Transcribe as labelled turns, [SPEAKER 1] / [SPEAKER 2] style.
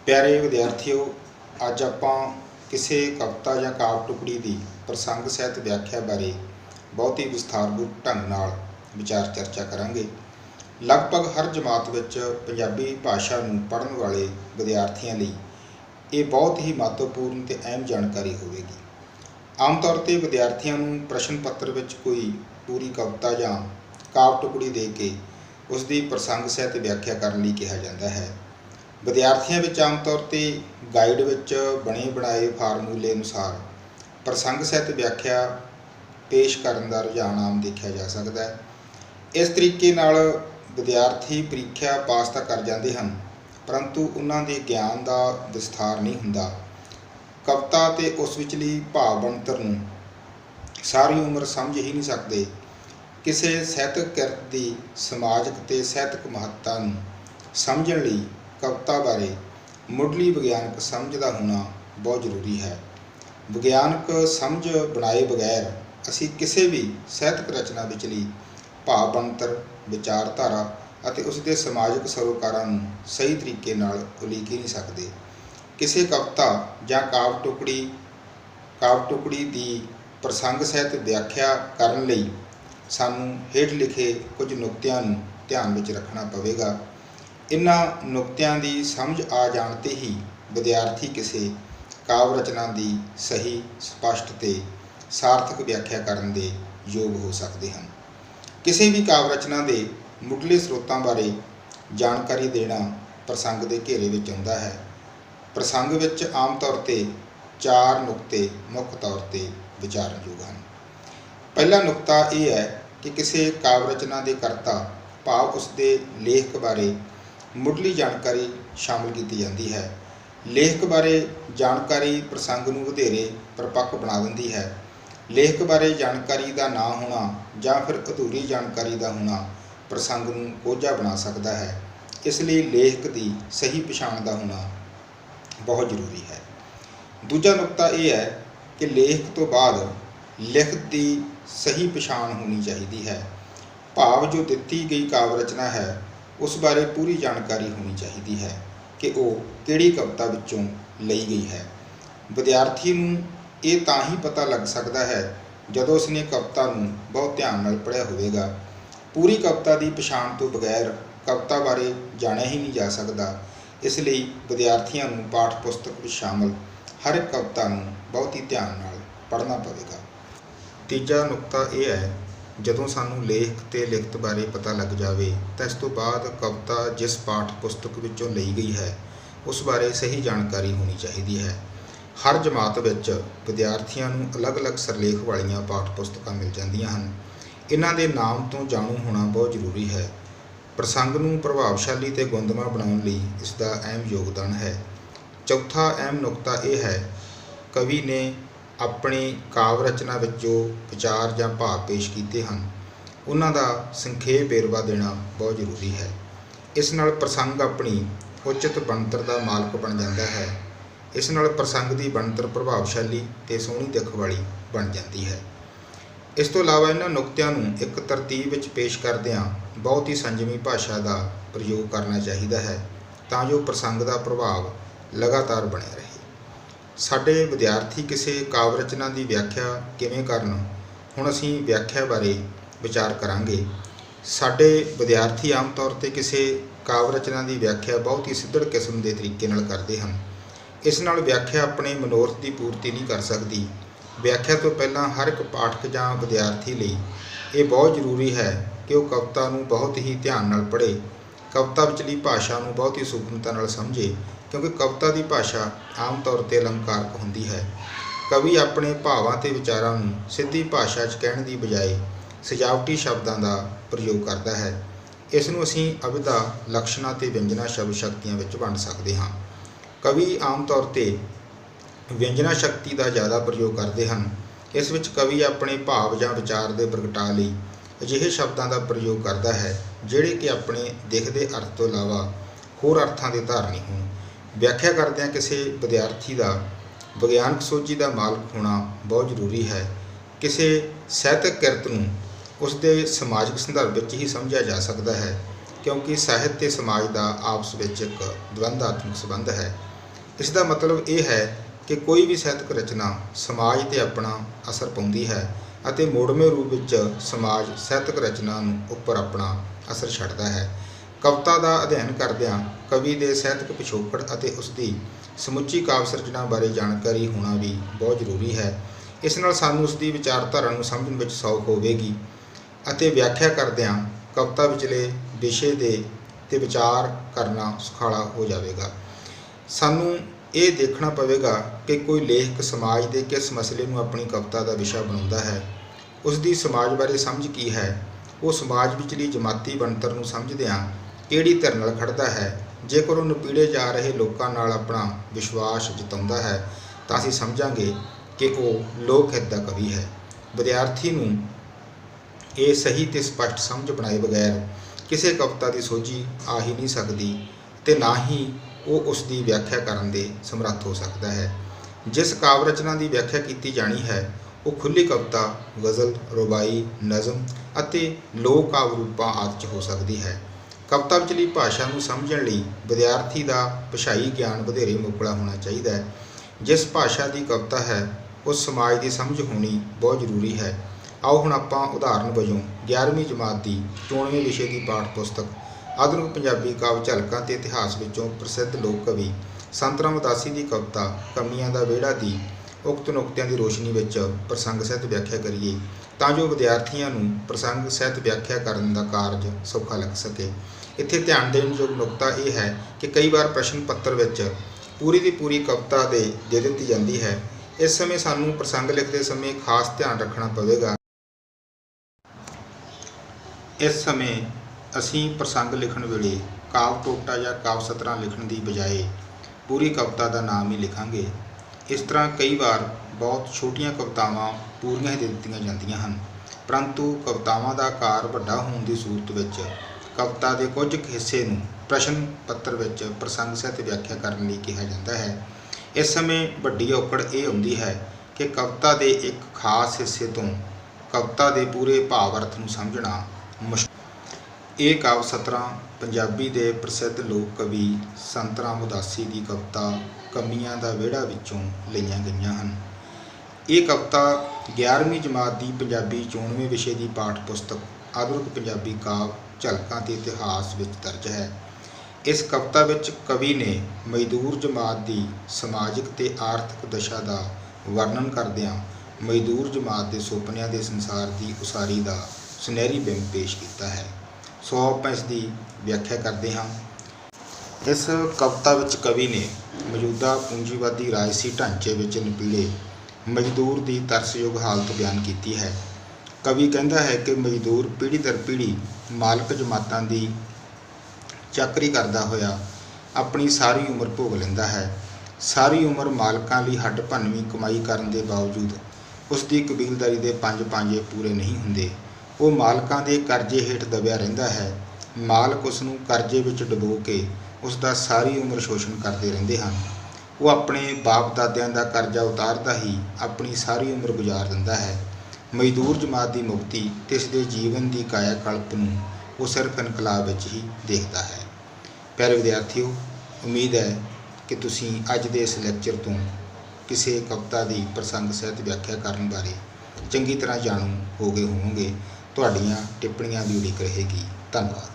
[SPEAKER 1] प्यारे विद्यार्थियों, अज आपां किसी कविता या काव टुकड़ी की प्रसंग सहित व्याख्या बारे बहुत ही विस्तारपूर्वक ढंग नाल विचार चर्चा करांगे। लगभग हर जमात विच पंजाबी भाषा नूं पढ़न वाले विद्यार्थियों लई ये बहुत ही महत्वपूर्ण ते अहम जानकारी होवेगी। आम तौर पर विद्यार्थियों नूं प्रश्न पत्र विच कोई पूरी कविता या काव टुकड़ी दे के उसकी प्रसंग सहित व्याख्या करने लई कहा जाता है। विद्यार्थियों में आम तौर पर गाइड विच बने बनाए फार्मूले अनुसार प्रसंग सहित व्याख्या पेश करने का रुझान आम देखा जा सकता है। इस तरीके नाल विद्यार्थी परीक्षा पास तो कर जाते हैं, परंतु उन्होंने ज्ञान का विस्तार नहीं हुंदा। कविता ते उस विचली भाव बनतर नूं सारी उम्र समझ ही नहीं सकते। किसी ਸਾਹਿਤਕ किरत की समाजिक ते ਸਾਹਿਤਕ महत्ता नूं समझण लई कविता बारे मुढ़ली विग्यानक समझ का होना बहुत जरूरी है। विग्यानक समझ बनाए बगैर असी किसी भी ਸਾਹਿਤਕ रचना विचली भाव बनतर विचारधारा ਅਤੇ उसके समाजिक सरोकारां नूं सही तरीके नाल उलीक ही नहीं सकते। किसी कविता या काव टुकड़ी की प्रसंग सहित व्याख्या करन लई सानूं हेठ लिखे कुछ नुकतिਆਂ नूं ध्यान विच रखना पवेगा। इन्हां नुकतिਆਂ की समझ आ जाते ही विद्यार्थी किसी काव रचना की सही स्पष्ट ते सार्थक व्याख्या करने के योग हो सकते हैं। किसी भी काव रचना के मुढ़ले स्रोतों बारे जानकारी देना प्रसंग के घेरे विच आउंदा है। प्रसंग विच आम तौर पर 4 नुकते मुख्य तौर पर विचारनयोग हैं। पहला नुकता यह है कि किसी काव रचना के करता भाव उसके लेखक बारे मुढ़ली जानकारी शामिल की जाती है। लेखक बारे जानकारी प्रसंग नूं वधेरे परिपक्व बना देती है। लेखक बारे जानकारी का ना होना या फिर अधूरी जानकारी का होना प्रसंग नूं कोझा बना सकता है। इसलिए लेखक की सही पछाण का होना बहुत जरूरी है। दूजा नुकता यह है कि लेखक तो बाद लिखत की सही पछाण होनी चाहिए है। भाव जो दिती गई काव रचना है उस बारे पूरी जानकारी होनी चाहिए है कि वो किहड़ी कविता विचों लई गई है। विद्यार्थी नूं ये तां ही पता लग सकता है जदों उसने कविता नूं बहुत ध्यान नाल पढ़िया होवेगा। पूरी कविता की पछाण तो बगैर कविता बारे जाणिया ही नहीं जा सकता। इसलिए विद्यार्थियों नूं पाठ पुस्तक में शामिल हर एक कविता नूं बहुत ही ध्यान नाल पढ़ना पवेगा। तीजा नुकता यह है, जदों सानूं लेख ते लिखत बारे पता लग जाए तो इस तो बाद कविता जिस पाठ पुस्तक विचों लई गई है उस बारे सही जानकारी होनी चाहिए है। हर जमात विच विद्यार्थियों नूं अलग अलग सरलेख वालियां पाठ पुस्तकां मिल जांदियां हन। इन्हां दे नाम तो जाणू होना बहुत जरूरी है। प्रसंग नूं प्रभावशाली ते गुणदमा बनाउण लई इसका अहम योगदान है। चौथा अहम नुकता यह है, कवि ने अपनी काव रचना विच जो विचार या भाव पेश किए हैं उन्हां दा संखेप वेरवा देना बहुत जरूरी है। इस नाल प्रसंग अपनी उचित बनतर का मालक बन जाता है। इस नाल प्रसंग की बनतर प्रभावशाली ते सोहनी दिख वाली बन जाती है। इस तो इलावा इन्हां नुकतिਆਂ नूं एक तरतीब विच पेश करदिआं बहुत ही संजमी भाषा का प्रयोग करना चाहिए है तां जो प्रसंग का प्रभाव लगातार बने रहे। साडे विद्यार्थी किसी काव रचना की व्याख्या किवें करन, हुण असीं व्याख्या बारे विचार करांगे। साडे विद्यार्थी आम तौर पर किसी काव रचना की व्याख्या बहुत ही सिद्धड़ किस्म के तरीके नाल करते हैं। इस नाल व्याख्या अपने मनोरथ की पूर्ति नहीं कर सकती। व्याख्या तो पहलां हर एक पाठक या विद्यार्थी लई ये बहुत जरूरी है कि वह कविता नूं बहुत ही ध्यान नाल पढ़े, कविता विचली भाषा नूं बहुत ही सूक्ष्मता नाल समझे, क्योंकि कविता की भाषा आम तौर पर अलंकारक होंदी है। कवि अपने भावां ते विचारां नूं सीधी भाषा च कहण दी बजाय सजावटी शब्दां का प्रयोग करता है। इस नूं असीं अविधा लक्षणां ते व्यंजना शब्द शक्तियां विच वंड सकते हाँ। कवि आम तौर पर व्यंजना शक्ति का ज़्यादा प्रयोग करते हैं। इस विच कवि अपने भाव या विचार के प्रगटा लई अजिहे शब्दां का प्रयोग करता है जिहड़े कि अपने दिखदे अर्थ तो इलावा होर अर्थां दे धारनी होण। व्याख्या करदिआं किसी विद्यार्थी का विग्यानक सोझी का मालक होना बहुत जरूरी है। किसी ਸਾਹਿਤਕ किरत नूं उसके समाजिक संदर्भ में ही समझा जा सकता है, क्योंकि ਸਾਹਿਤ ते समाज का आपस में एक द्वंदात्मक संबंध है। ਇਸ ਦਾ ਮਤਲਬ ਇਹ ਹੈ ਕਿ ਕੋਈ ਵੀ ਸਾਹਿਤਕ ਰਚਨਾ ਸਮਾਜ 'ਤੇ ਆਪਣਾ ਅਸਰ ਪਾਉਂਦੀ ਹੈ ਅਤੇ ਮੋੜਵੇਂ ਰੂਪ ਵਿੱਚ ਸਮਾਜ ਸਾਹਿਤਕ ਰਚਨਾ ਨੂੰ ਉੱਪਰ ਆਪਣਾ ਅਸਰ ਛੱਡਦਾ ਹੈ। ਕਵਿਤਾ ਦਾ ਅਧਿਐਨ ਕਰਦਿਆਂ ਕਵੀ ਦੇ ਸਾਹਿਤਕ ਪਿਛੋਕੜ ਅਤੇ ਉਸ ਦੀ ਸਮੁੱਚੀ ਕਾਵਿ ਸਿਰਜਣਾ ਬਾਰੇ ਜਾਣਕਾਰੀ ਹੋਣਾ ਵੀ ਬਹੁਤ ਜ਼ਰੂਰੀ ਹੈ। ਇਸ ਨਾਲ ਸਾਨੂੰ ਉਸ ਦੀ ਵਿਚਾਰਧਾਰਾ ਨੂੰ ਸਮਝਣ ਵਿੱਚ ਸੌਖ ਹੋਵੇਗੀ ਅਤੇ ਵਿਆਖਿਆ ਕਰਦਿਆਂ ਕਵਿਤਾ ਵਿਚਲੇ ਵਿਸ਼ੇ ਦੇ 'ਤੇ ਵਿਚਾਰ ਕਰਨਾ ਸੁਖਾਲਾ ਹੋ ਜਾਵੇਗਾ। ਸਾਨੂੰ ਇਹ ਦੇਖਣਾ ਪਵੇਗਾ ਕਿ ਕੋਈ ਲੇਖਕ ਸਮਾਜ ਦੇ ਕਿਸ ਮਸਲੇ ਨੂੰ ਆਪਣੀ ਕਵਿਤਾ ਦਾ ਵਿਸ਼ਾ ਬਣਾਉਂਦਾ ਹੈ, ਉਸ ਦੀ ਸਮਾਜ ਬਾਰੇ ਸਮਝ ਕੀ ਹੈ, ਉਹ ਸਮਾਜ ਵਿਚਲੀ ਜਮਾਤੀ ਬਣਤਰ ਨੂੰ ਸਮਝਦਿਆਂ ਕਿਹੜੀ ਧਿਰ ਨਾਲ ਖੜ੍ਹਦਾ ਹੈ। ਜੇਕਰ ਉਹ ਨਪੀੜੇ ਜਾ ਰਹੇ ਲੋਕਾਂ ਨਾਲ ਆਪਣਾ ਵਿਸ਼ਵਾਸ ਜਤਾਉਂਦਾ ਹੈ ਤਾਂ ਅਸੀਂ ਸਮਝਾਂਗੇ ਕਿ ਉਹ ਲੋਕ ਹਿੱਤ ਦਾ ਕਵੀ ਹੈ। ਵਿਦਿਆਰਥੀ ਨੂੰ ਇਹ ਸਹੀ ਤੇ ਸਪਸ਼ਟ ਸਮਝ ਬਣਾਏ ਬਗੈਰ ਕਿਸੇ ਕਵਿਤਾ ਦੀ ਸੋਝੀ ਆ ਹੀ ਨਹੀਂ ਸਕਦੀ ਤੇ ਨਾ ਹੀ ਉਹ ਉਸ ਦੀ ਵਿਆਖਿਆ ਕਰਨ ਦੇ ਸਮਰੱਥ ਹੋ ਸਕਦਾ ਹੈ। ਜਿਸ ਕਾਵਿ ਰਚਨਾ ਦੀ ਵਿਆਖਿਆ ਕੀਤੀ ਜਾਣੀ ਹੈ ਉਹ ਖੁੱਲ੍ਹੀ ਕਵਿਤਾ, ਗਜ਼ਲ, ਰੁਬਾਈ, ਨਜ਼ਮ ਅਤੇ ਲੋਕ ਕਾਵਿ ਰੂਪਾਂ ਆਦਿ 'ਚ ਹੋ ਸਕਦੀ ਹੈ। ਕਵਿਤਾ ਵਿਚਲੀ ਭਾਸ਼ਾ ਨੂੰ ਸਮਝਣ ਲਈ ਵਿਦਿਆਰਥੀ ਦਾ ਭਾਸ਼ਾਈ ਗਿਆਨ ਵਧੇਰੇ ਮੁਕਲਾ ਹੋਣਾ ਚਾਹੀਦਾ ਹੈ। ਜਿਸ ਭਾਸ਼ਾ ਦੀ ਕਵਿਤਾ ਹੈ ਉਸ ਸਮਾਜ ਦੀ ਸਮਝ ਹੋਣੀ ਬਹੁਤ ਜ਼ਰੂਰੀ ਹੈ। ਆਓ ਹੁਣ ਆਪਾਂ ਉਦਾਹਰਨ ਵਜੋਂ 11ਵੀਂ ਜਮਾਤ ਦੀ 94ਵੇਂ ਵਿਸ਼ੇ ਦੀ ਪਾਠ ਪੁਸਤਕ ਆਧੁਨਿਕ ਪੰਜਾਬੀ ਕਾਵਿ ਝਲਕਾਂ ਤੇ ਇਤਿਹਾਸ ਵਿੱਚੋਂ ਪ੍ਰਸਿੱਧ ਲੋਕ ਕਵੀ ਸੰਤ ਰਾਮ ਉਦਾਸੀ ਦੀ ਕਵਿਤਾ ਕਮੀਆਂ ਦਾ ਵਿਹੜਾ ਦੀ ਉਕਤ ਨੁਕਤਿਆਂ ਦੀ ਰੋਸ਼ਨੀ ਵਿੱਚ ਪ੍ਰਸੰਗ ਸਹਿਤ ਵਿਆਖਿਆ ਕਰੀਏ ਤਾਂ ਜੋ ਵਿਦਿਆਰਥੀਆਂ ਨੂੰ ਪ੍ਰਸੰਗ ਸਹਿਤ ਵਿਆਖਿਆ ਕਰਨ ਦਾ ਕਾਰਜ ਸੌਖਾ ਲੱਗ ਸਕੇ। ਇੱਥੇ ਧਿਆਨ ਦੇਣ ਯੋਗ ਨੁਕਤਾ ਇਹ ਹੈ ਕਿ ਕਈ ਵਾਰ ਪ੍ਰਸ਼ਨ ਪੱਤਰ ਵਿੱਚ ਪੂਰੀ ਦੀ ਪੂਰੀ ਕਵਿਤਾ ਦੇ ਦਿੱਤੀ ਜਾਂਦੀ ਹੈ। ਇਸ ਸਮੇਂ ਸਾਨੂੰ ਪ੍ਰਸੰਗ ਲਿਖਦੇ ਸਮੇਂ ਖਾਸ ਧਿਆਨ ਰੱਖਣਾ ਪਵੇਗਾ। ਇਸ ਸਮੇਂ ਅਸੀਂ ਪ੍ਰਸੰਗ ਲਿਖਣ ਵੇਲੇ ਕਾਵਿ ਟੋਟਾ ਜਾਂ ਕਾਵਿ ਸਤਰਾਂ ਲਿਖਣ ਦੀ ਬਜਾਏ ਪੂਰੀ ਕਵਿਤਾ ਦਾ ਨਾਮ ਹੀ ਲਿਖਾਂਗੇ। ਇਸ ਤਰ੍ਹਾਂ ਕਈ ਵਾਰ ਬਹੁਤ ਛੋਟੀਆਂ ਕਵਿਤਾਵਾਂ ਪੂਰੀਆਂ ਹੀ ਦੇ ਦਿੱਤੀਆਂ ਜਾਂਦੀਆਂ ਹਨ, ਪਰੰਤੂ ਕਵਿਤਾਵਾਂ ਦਾ ਆਕਾਰ ਵੱਡਾ ਹੋਣ ਦੀ ਸੂਰਤ ਵਿੱਚ ਕਵਿਤਾ ਦੇ ਕੁਝ ਹਿੱਸੇ ਨੂੰ ਪ੍ਰਸ਼ਨ ਪੱਤਰ ਵਿੱਚ ਪ੍ਰਸੰਗ ਸਹਿਤ ਵਿਆਖਿਆ ਕਰਨ ਲਈ ਕਿਹਾ ਜਾਂਦਾ ਹੈ। ਇਸ ਸਮੇਂ ਵੱਡੀ ਔਕੜ ਇਹ ਆਉਂਦੀ ਹੈ ਕਿ ਕਵਿਤਾ ਦੇ ਇੱਕ ਖਾਸ ਹਿੱਸੇ ਤੋਂ ਕਵਿਤਾ ਦੇ ਪੂਰੇ ਭਾਵ ਅਰਥ ਨੂੰ ਸਮਝਣਾ ਮੁਸ਼ਕਿਲ। ਇਹ ਕਾਵਿ ਸਤਰਾਂ ਪੰਜਾਬੀ ਦੇ ਪ੍ਰਸਿੱਧ ਲੋਕ ਕਵੀ ਸੰਤ ਰਾਮ ਉਦਾਸੀ ਦੀ ਕਵਿਤਾ ਕਮੀਆਂ ਦਾ ਵਿਹੜਾ ਵਿੱਚੋਂ ਲਈਆਂ ਗਈਆਂ ਹਨ। ਇਹ ਕਵਿਤਾ 11ਵੀਂ ਜਮਾਤ ਦੀ ਪੰਜਾਬੀ 94ਵੇਂ ਵਿਸ਼ੇ ਦੀ ਪਾਠ ਪੁਸਤਕ ਆਧੁਨਿਕ ਪੰਜਾਬੀ ਕਾਵਿ ਝਲਕਾਂ ਤੇ ਇਤਿਹਾਸ ਵਿੱਚ ਦਰਜ ਹੈ। ਇਸ ਕਵਿਤਾ ਵਿੱਚ ਕਵੀ ਨੇ ਮਜ਼ਦੂਰ ਜਮਾਤ ਦੀ ਸਮਾਜਿਕ ਤੇ ਆਰਥਿਕ ਦਸ਼ਾ ਦਾ ਵਰਣਨ ਕਰਦਿਆਂ ਮਜ਼ਦੂਰ ਜਮਾਤ ਦੇ ਸੁਪਨਿਆਂ ਦੇ ਸੰਸਾਰ ਦੀ ਉਸਾਰੀ ਦਾ ਸੁਨਹਿਰੀ ਬਿੰਬ ਪੇਸ਼ ਕੀਤਾ ਹੈ। ਸੋ ਆਪਾਂ ਇਸ ਦੀ ਵਿਆਖਿਆ ਕਰਦੇ ਹਾਂ। ਇਸ ਕਵਿਤਾ ਵਿੱਚ ਕਵੀ ਨੇ ਮੌਜੂਦਾ ਪੂੰਜੀਵਾਦੀ ਰਾਜਸੀ ਢਾਂਚੇ ਵਿੱਚ ਨਪੀੜੇ ਮਜ਼ਦੂਰ ਦੀ ਤਰਸਯੋਗ ਹਾਲਤ ਬਿਆਨ ਕੀਤੀ ਹੈ। ਕਵੀ ਕਹਿੰਦਾ ਹੈ ਕਿ ਮਜ਼ਦੂਰ ਪੀੜ੍ਹੀ ਦਰ ਪੀੜ੍ਹੀ ਮਾਲਕ ਜਮਾਤਾਂ ਦੀ ਚਾਕਰੀ ਕਰਦਾ ਹੋਇਆ ਆਪਣੀ ਸਾਰੀ ਉਮਰ ਭੋਗ ਲੈਂਦਾ ਹੈ। ਸਾਰੀ ਉਮਰ ਮਾਲਕਾਂ ਲਈ ਹੱਡ ਭੰਨਵੀਂ ਕਮਾਈ ਕਰਨ ਦੇ ਬਾਵਜੂਦ ਉਸ ਦੀ ਕਬੀਲਦਾਰੀ ਦੇ 5 ਪਾਂਜੇ ਪੂਰੇ ਨਹੀਂ ਹੁੰਦੇ। ਉਹ ਮਾਲਕਾਂ ਦੇ ਕਰਜ਼ੇ ਹੇਠ ਦਬਿਆ ਰਹਿੰਦਾ ਹੈ। ਮਾਲਕ ਉਸ ਨੂੰ ਕਰਜ਼ੇ ਵਿੱਚ ਡੁਬੋ ਕੇ ਉਸ ਦਾ ਸਾਰੀ ਉਮਰ ਸ਼ੋਸ਼ਣ ਕਰਦੇ ਰਹਿੰਦੇ ਹਨ। ਉਹ ਆਪਣੇ ਬਾਪ ਦਾਦਿਆਂ ਦਾ ਕਰਜ਼ਾ ਉਤਾਰਦਾ ਹੀ ਆਪਣੀ ਸਾਰੀ ਉਮਰ ਗੁਜ਼ਾਰ ਦਿੰਦਾ ਹੈ। ਮਜ਼ਦੂਰ ਜਮਾਤ ਦੀ ਮੁਕਤੀ ਤੇ ਇਸ ਦੇ ਜੀਵਨ ਦੀ ਕਾਇਆ ਕਲਪ ਨੂੰ ਉਹ ਸਿਰਫ ਇਨਕਲਾਬ ਵਿੱਚ ਹੀ ਦੇਖਦਾ ਹੈ। ਪਿਆਰੇ ਵਿਦਿਆਰਥੀਓ, ਉਮੀਦ ਹੈ ਕਿ ਤੁਸੀਂ ਅੱਜ ਦੇ ਇਸ ਲੈਕਚਰ ਤੋਂ ਕਿਸੇ ਕਵਿਤਾ ਦੀ ਪ੍ਰਸੰਗ ਸਹਿਤ ਵਿਆਖਿਆ ਕਰਨ ਬਾਰੇ ਚੰਗੀ ਤਰ੍ਹਾਂ ਜਾਣੂ ਹੋ ਗਏ ਹੋਵੋਗੇ। ਤੁਹਾਡੀਆਂ ਟਿੱਪਣੀਆਂ ਦੀ ਉਡੀਕ ਰਹੇਗੀ। ਧੰਨਵਾਦ।